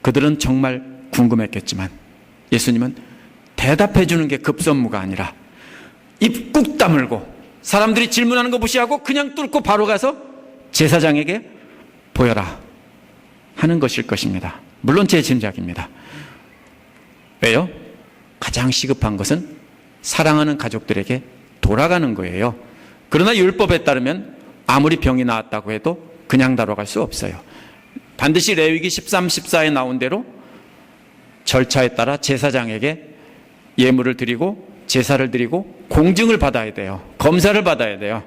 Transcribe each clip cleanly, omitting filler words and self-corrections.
그들은 정말 궁금했겠지만 예수님은 대답해 주는 게 급선무가 아니라 입 꾹 다물고 사람들이 질문하는 거 무시하고 그냥 뚫고 바로 가서 제사장에게 보여라 하는 것일 것입니다. 물론 제 짐작입니다. 왜요? 가장 시급한 것은 사랑하는 가족들에게 돌아가는 거예요. 그러나 율법에 따르면 아무리 병이 나았다고 해도 그냥 돌아갈 수 없어요. 반드시 레위기 13, 14에 나온 대로 절차에 따라 제사장에게 예물을 드리고 제사를 드리고 공증을 받아야 돼요. 검사를 받아야 돼요.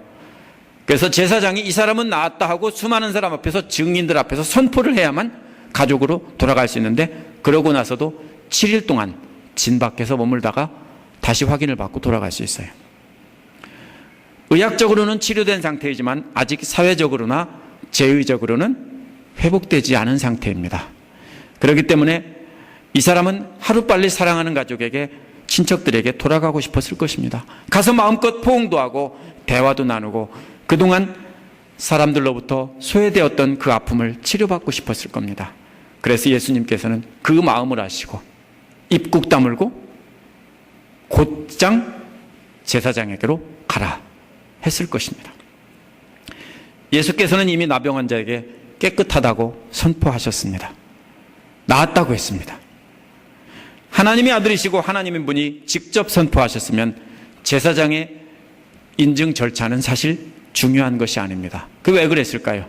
그래서 제사장이 이 사람은 나았다 하고 수많은 사람 앞에서 증인들 앞에서 선포를 해야만 가족으로 돌아갈 수 있는데, 그러고 나서도 7일 동안 진 밖에서 머물다가 다시 확인을 받고 돌아갈 수 있어요. 의학적으로는 치료된 상태이지만 아직 사회적으로나 재의적으로는 회복되지 않은 상태입니다. 그렇기 때문에 이 사람은 하루빨리 사랑하는 가족에게, 친척들에게 돌아가고 싶었을 것입니다. 가서 마음껏 포옹도 하고 대화도 나누고 그동안 사람들로부터 소외되었던 그 아픔을 치료받고 싶었을 겁니다. 그래서 예수님께서는 그 마음을 아시고 입 꾹 다물고 곧장 제사장에게로 가라 했을 것입니다. 예수께서는 이미 나병 환자에게 깨끗하다고 선포하셨습니다. 나았다고 했습니다. 하나님의 아들이시고 하나님의 분이 직접 선포하셨으면 제사장의 인증 절차는 사실 중요한 것이 아닙니다. 왜 그랬을까요?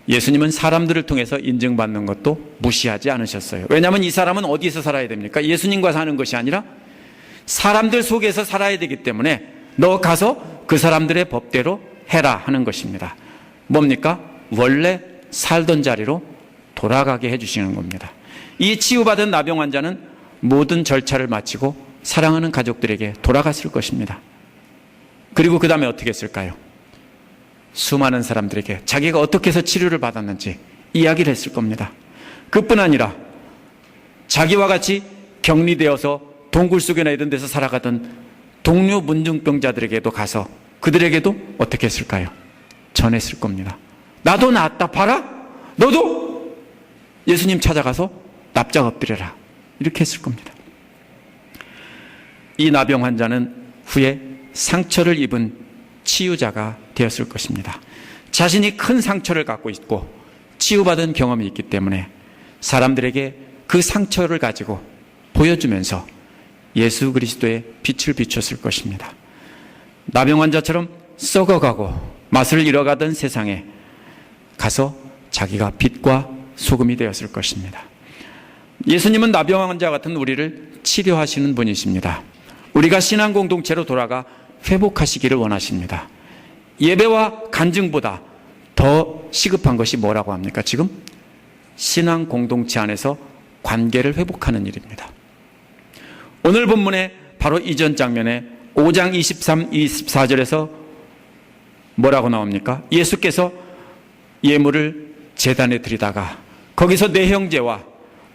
예수님은 사람들을 통해서 인증받는 것도 무시하지 않으셨어요. 왜냐하면 이 사람은 어디서 살아야 됩니까? 예수님과 사는 것이 아니라 사람들 속에서 살아야 되기 때문에 너 가서 그 사람들의 법대로 해라 하는 것입니다. 뭡니까? 원래 살던 자리로 돌아가게 해주시는 겁니다. 이 치유받은 나병 환자는 모든 절차를 마치고 사랑하는 가족들에게 돌아갔을 것입니다. 그리고 그 다음에 어떻게 했을까요? 수많은 사람들에게 자기가 어떻게 해서 치료를 받았는지 이야기를 했을 겁니다. 그뿐 아니라 자기와 같이 격리되어서 동굴 속이나 이런 데서 살아가던 동료 문둥병자들에게도 가서 그들에게도 어떻게 했을까요? 전했을 겁니다. 나도 나았다, 봐라, 너도 예수님 찾아가서 납작 엎드려라, 이렇게 했을 겁니다. 이 나병 환자는 후에 상처를 입은 치유자가 되었을 것입니다. 자신이 큰 상처를 갖고 있고 치유받은 경험이 있기 때문에 사람들에게 그 상처를 가지고 보여주면서 예수 그리스도의 빛을 비췄을 것입니다. 나병 환자처럼 썩어가고 맛을 잃어가던 세상에 가서 자기가 빛과 소금이 되었을 것입니다. 예수님은 나병 환자 같은 우리를 치료하시는 분이십니다. 우리가 신앙 공동체로 돌아가 회복하시기를 원하십니다. 예배와 간증보다 더 시급한 것이 뭐라고 합니까? 지금 신앙 공동체 안에서 관계를 회복하는 일입니다. 오늘 본문의 바로 이전 장면에 5장 23, 24절에서 뭐라고 나옵니까? 예수께서 예물을 제단에 드리다가 거기서 내 형제와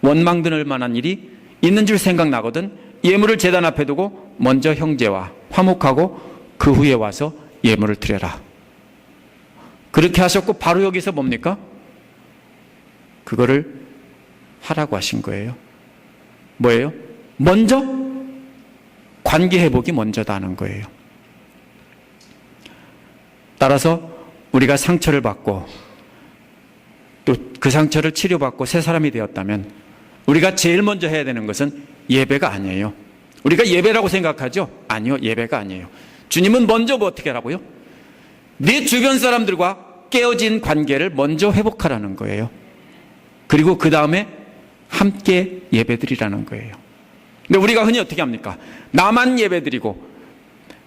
원망 드는 만한 일이 있는 줄 생각나거든 예물을 제단 앞에 두고 먼저 형제와 화목하고 그 후에 와서 예물을 드려라. 그렇게 하셨고 바로 여기서 뭡니까? 그거를 하라고 하신 거예요. 뭐예요? 먼저 관계 회복이 먼저다 하는 거예요. 따라서 우리가 상처를 받고 또 그 상처를 치료받고 새 사람이 되었다면 우리가 제일 먼저 해야 되는 것은 예배가 아니에요. 우리가 예배라고 생각하죠? 아니요, 예배가 아니에요. 주님은 먼저 뭐 어떻게 하라고요? 네 주변 사람들과 깨어진 관계를 먼저 회복하라는 거예요. 그리고 그 다음에 함께 예배드리라는 거예요. 근데 우리가 흔히 어떻게 합니까? 나만 예배드리고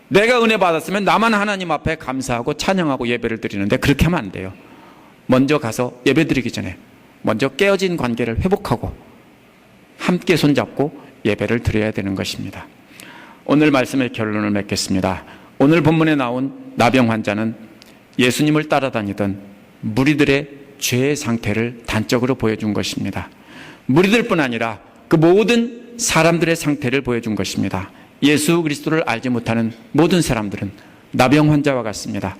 내가 은혜 받았으면 나만 하나님 앞에 감사하고 찬양하고 예배를 드리는데 그렇게 하면 안 돼요. 먼저 가서 예배드리기 전에 먼저 깨어진 관계를 회복하고 함께 손잡고 예배를 드려야 되는 것입니다. 오늘 말씀의 결론을 맺겠습니다. 오늘 본문에 나온 나병 환자는 예수님을 따라다니던 무리들의 죄의 상태를 단적으로 보여준 것입니다. 무리들뿐 아니라 그 모든 사람들의 상태를 보여준 것입니다. 예수 그리스도를 알지 못하는 모든 사람들은 나병 환자와 같습니다.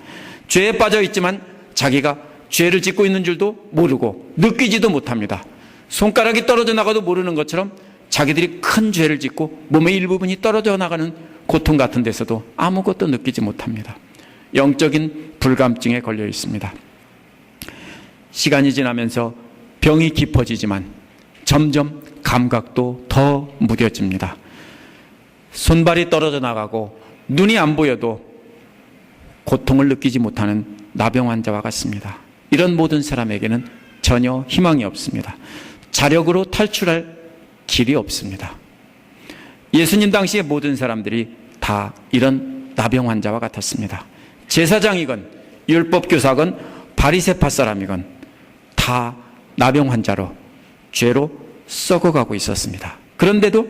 죄에 빠져 있지만 자기가 죄를 짓고 있는 줄도 모르고 느끼지도 못합니다. 손가락이 떨어져 나가도 모르는 것처럼 자기들이 큰 죄를 짓고 몸의 일부분이 떨어져 나가는 고통 같은 데서도 아무것도 느끼지 못합니다. 영적인 불감증에 걸려 있습니다. 시간이 지나면서 병이 깊어지지만 점점 감각도 더 무뎌집니다. 손발이 떨어져 나가고 눈이 안 보여도 고통을 느끼지 못하는 나병 환자와 같습니다. 이런 모든 사람에게는 전혀 희망이 없습니다. 자력으로 탈출할 길이 없습니다. 예수님 당시의 모든 사람들이 다 이런 나병 환자와 같았습니다. 제사장이건 율법교사건 바리새파 사람이건 다 나병 환자로 죄로 썩어가고 있었습니다. 그런데도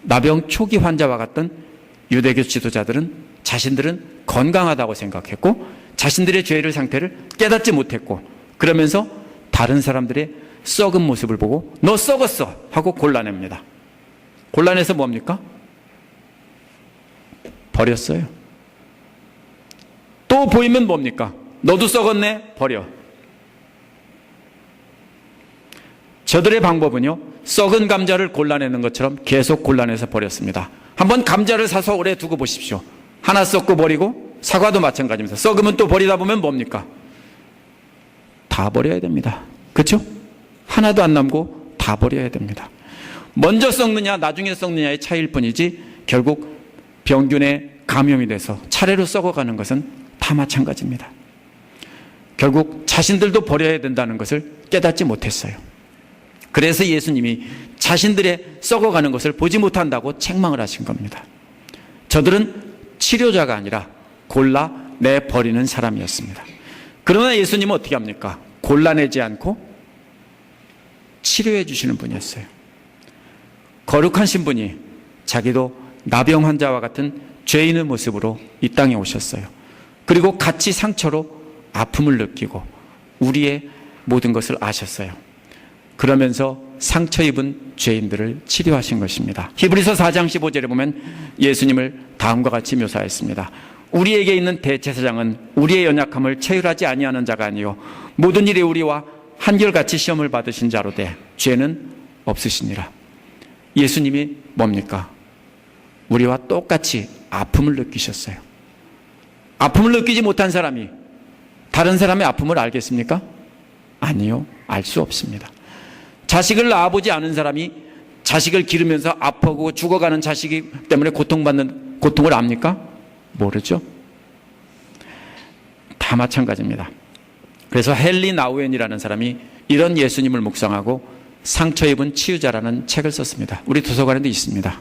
나병 초기 환자와 같던 유대교 지도자들은 자신들은 건강하다고 생각했고 자신들의 죄의 상태를 깨닫지 못했고 그러면서 다른 사람들의 썩은 모습을 보고 너 썩었어 하고 골라냅니다. 골라내서 뭡니까? 버렸어요. 또 보이면 뭡니까? 너도 썩었네? 버려. 저들의 방법은요, 썩은 감자를 골라내는 것처럼 계속 골라내서 버렸습니다. 한번 감자를 사서 오래 두고 보십시오. 하나 썩고 버리고 사과도 마찬가지입니다. 썩으면 또 버리다 보면 뭡니까? 다 버려야 됩니다. 그렇죠? 하나도 안 남고 다 버려야 됩니다. 먼저 썩느냐 나중에 썩느냐의 차이일 뿐이지 결국 병균에 감염이 돼서 차례로 썩어가는 것은 다 마찬가지입니다. 결국 자신들도 버려야 된다는 것을 깨닫지 못했어요. 그래서 예수님이 자신들의 썩어가는 것을 보지 못한다고 책망을 하신 겁니다. 저들은 치료자가 아니라 골라내버리는 사람이었습니다. 그러나 예수님은 어떻게 합니까? 골라내지 않고 치료해 주시는 분이었어요. 거룩한 신분이 자기도 나병 환자와 같은 죄인의 모습으로 이 땅에 오셨어요. 그리고 같이 상처로 아픔을 느끼고 우리의 모든 것을 아셨어요. 그러면서 상처 입은 죄인들을 치료하신 것입니다. 히브리서 4장 15절에 보면 예수님을 다음과 같이 묘사했습니다. 우리에게 있는 대제사장은 우리의 연약함을 체휼하지 아니하는 자가 아니요 모든 일에 우리와 한결같이 시험을 받으신 자로되 죄는 없으시니라. 예수님이 뭡니까? 우리와 똑같이 아픔을 느끼셨어요. 아픔을 느끼지 못한 사람이 다른 사람의 아픔을 알겠습니까? 아니요, 알 수 없습니다. 자식을 낳아보지 않은 사람이 자식을 기르면서 아프고 죽어가는 자식이 때문에 고통받는 고통을 압니까? 모르죠. 다 마찬가지입니다. 그래서 헨리 나우엔이라는 사람이 이런 예수님을 묵상하고 상처 입은 치유자라는 책을 썼습니다. 우리 도서관에도 있습니다.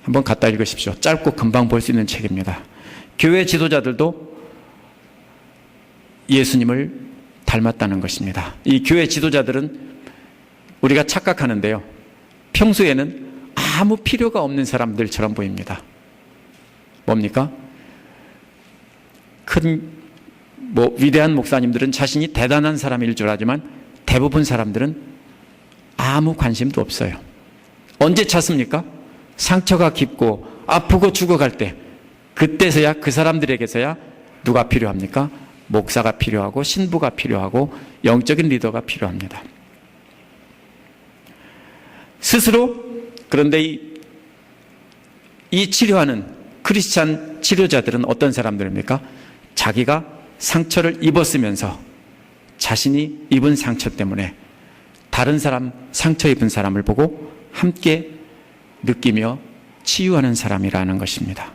한번 갖다 읽으십시오. 짧고 금방 볼 수 있는 책입니다. 교회 지도자들도 예수님을 닮았다는 것입니다. 이 교회 지도자들은 우리가 착각하는데요, 평소에는 아무 필요가 없는 사람들처럼 보입니다. 뭡니까? 위대한 목사님들은 자신이 대단한 사람일 줄 알지만 대부분 사람들은 아무 관심도 없어요. 언제 찾습니까? 상처가 깊고 아프고 죽어갈 때, 그때서야 그 사람들에게서야 누가 필요합니까? 목사가 필요하고 신부가 필요하고 영적인 리더가 필요합니다. 스스로 그런데 이 치료하는 크리스찬 치료자들은 어떤 사람들입니까? 자기가 상처를 입었으면서 자신이 입은 상처 때문에 다른 사람, 상처 입은 사람을 보고 함께 느끼며 치유하는 사람이라는 것입니다.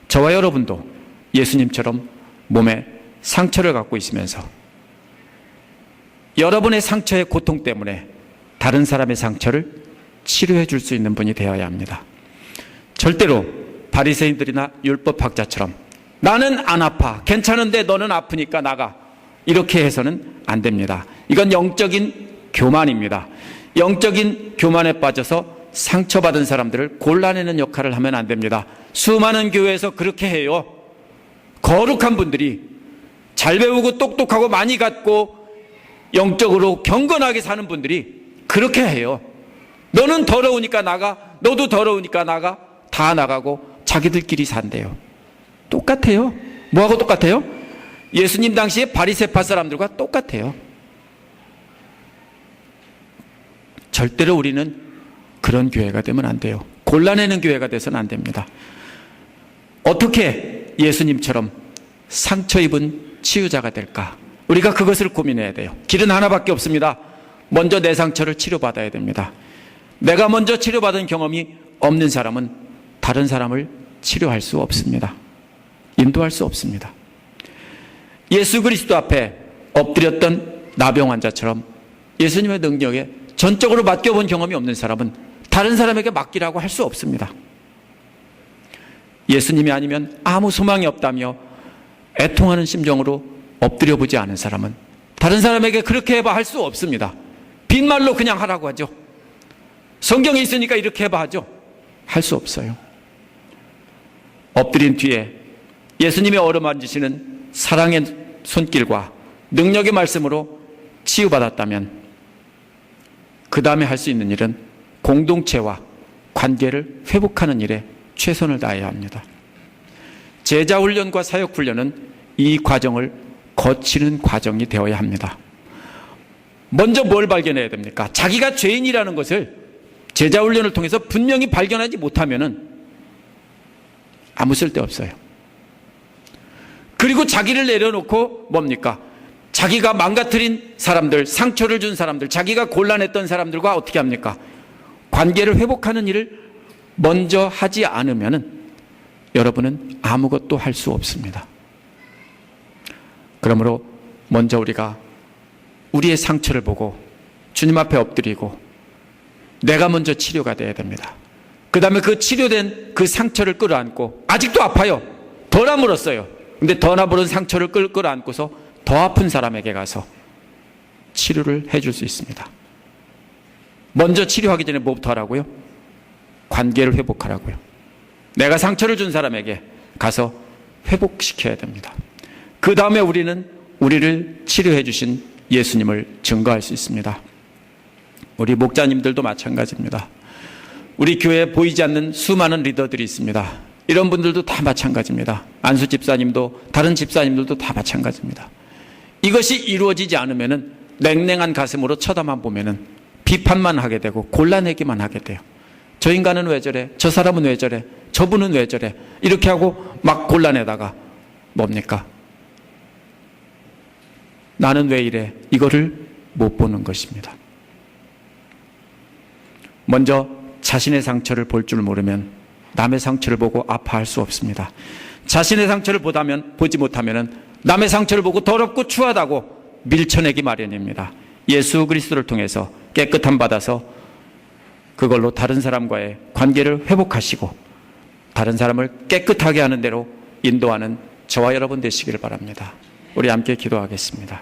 저와 여러분도 예수님처럼 몸에 상처를 갖고 있으면서 여러분의 상처의 고통 때문에 다른 사람의 상처를 치료해 줄 수 있는 분이 되어야 합니다. 절대로 바리새인들이나 율법학자처럼 나는 안 아파, 괜찮은데 너는 아프니까 나가, 이렇게 해서는 안 됩니다. 이건 영적인 교만입니다. 영적인 교만에 빠져서 상처받은 사람들을 골라내는 역할을 하면 안 됩니다. 수많은 교회에서 그렇게 해요. 거룩한 분들이 잘 배우고 똑똑하고 많이 갖고 영적으로 경건하게 사는 분들이 그렇게 해요. 너는 더러우니까 나가, 너도 더러우니까 나가, 다 나가고 자기들끼리 산대요. 똑같아요. 뭐하고 똑같아요? 예수님 당시에 바리새파 사람들과 똑같아요. 절대로 우리는 그런 교회가 되면 안 돼요. 골라내는 교회가 돼서는 안 됩니다. 어떻게 예수님처럼 상처 입은 치유자가 될까? 우리가 그것을 고민해야 돼요. 길은 하나밖에 없습니다. 먼저 내 상처를 치료받아야 됩니다. 내가 먼저 치료받은 경험이 없는 사람은 다른 사람을 치료할 수 없습니다. 인도할 수 없습니다. 예수 그리스도 앞에 엎드렸던 나병 환자처럼 예수님의 능력에 전적으로 맡겨본 경험이 없는 사람은 다른 사람에게 맡기라고 할 수 없습니다. 예수님이 아니면 아무 소망이 없다며 애통하는 심정으로 엎드려 보지 않은 사람은 다른 사람에게 그렇게 해봐 할 수 없습니다. 빈말로 그냥 하라고 하죠. 성경에 있으니까 이렇게 해봐 하죠. 할 수 없어요. 엎드린 뒤에 예수님이 어루만지시는 사랑의 손길과 능력의 말씀으로 치유받았다면 그 다음에 할 수 있는 일은 공동체와 관계를 회복하는 일에 최선을 다해야 합니다. 제자훈련과 사역훈련은 이 과정을 거치는 과정이 되어야 합니다. 먼저 뭘 발견해야 됩니까? 자기가 죄인이라는 것을 제자훈련을 통해서 분명히 발견하지 못하면 아무 쓸데없어요. 그리고 자기를 내려놓고 뭡니까? 자기가 망가뜨린 사람들, 상처를 준 사람들, 자기가 곤란했던 사람들과 어떻게 합니까? 관계를 회복하는 일을 먼저 하지 않으면 여러분은 아무것도 할 수 없습니다. 그러므로 먼저 우리가 우리의 상처를 보고 주님 앞에 엎드리고 내가 먼저 치료가 돼야 됩니다. 그 다음에 그 치료된 그 상처를 끌어안고 아직도 아파요. 덜 아물었어요. 근데 더 아물은 상처를 끌어안고서 더 아픈 사람에게 가서 치료를 해줄 수 있습니다. 먼저 치료하기 전에 뭐부터 하라고요? 관계를 회복하라고요. 내가 상처를 준 사람에게 가서 회복시켜야 됩니다. 그 다음에 우리는 우리를 치료해 주신 예수님을 증거할 수 있습니다. 우리 목자님들도 마찬가지입니다. 우리 교회에 보이지 않는 수많은 리더들이 있습니다. 이런 분들도 다 마찬가지입니다. 안수 집사님도 다른 집사님들도 다 마찬가지입니다. 이것이 이루어지지 않으면 냉랭한 가슴으로 쳐다만 보면 비판만 하게 되고 골라내기만 하게 돼요. 저 인간은 왜 저래? 저 사람은 왜 저래? 저분은 왜 저래? 이렇게 하고 막 골라내다가 뭡니까? 나는 왜 이래? 이거를 못 보는 것입니다. 먼저 자신의 상처를 볼 줄 모르면 남의 상처를 보고 아파할 수 없습니다. 자신의 상처를 보지 못하면 남의 상처를 보고 더럽고 추하다고 밀쳐내기 마련입니다. 예수 그리스도를 통해서 깨끗함 받아서 그걸로 다른 사람과의 관계를 회복하시고 다른 사람을 깨끗하게 하는 대로 인도하는 저와 여러분 되시기를 바랍니다. 우리 함께 기도하겠습니다.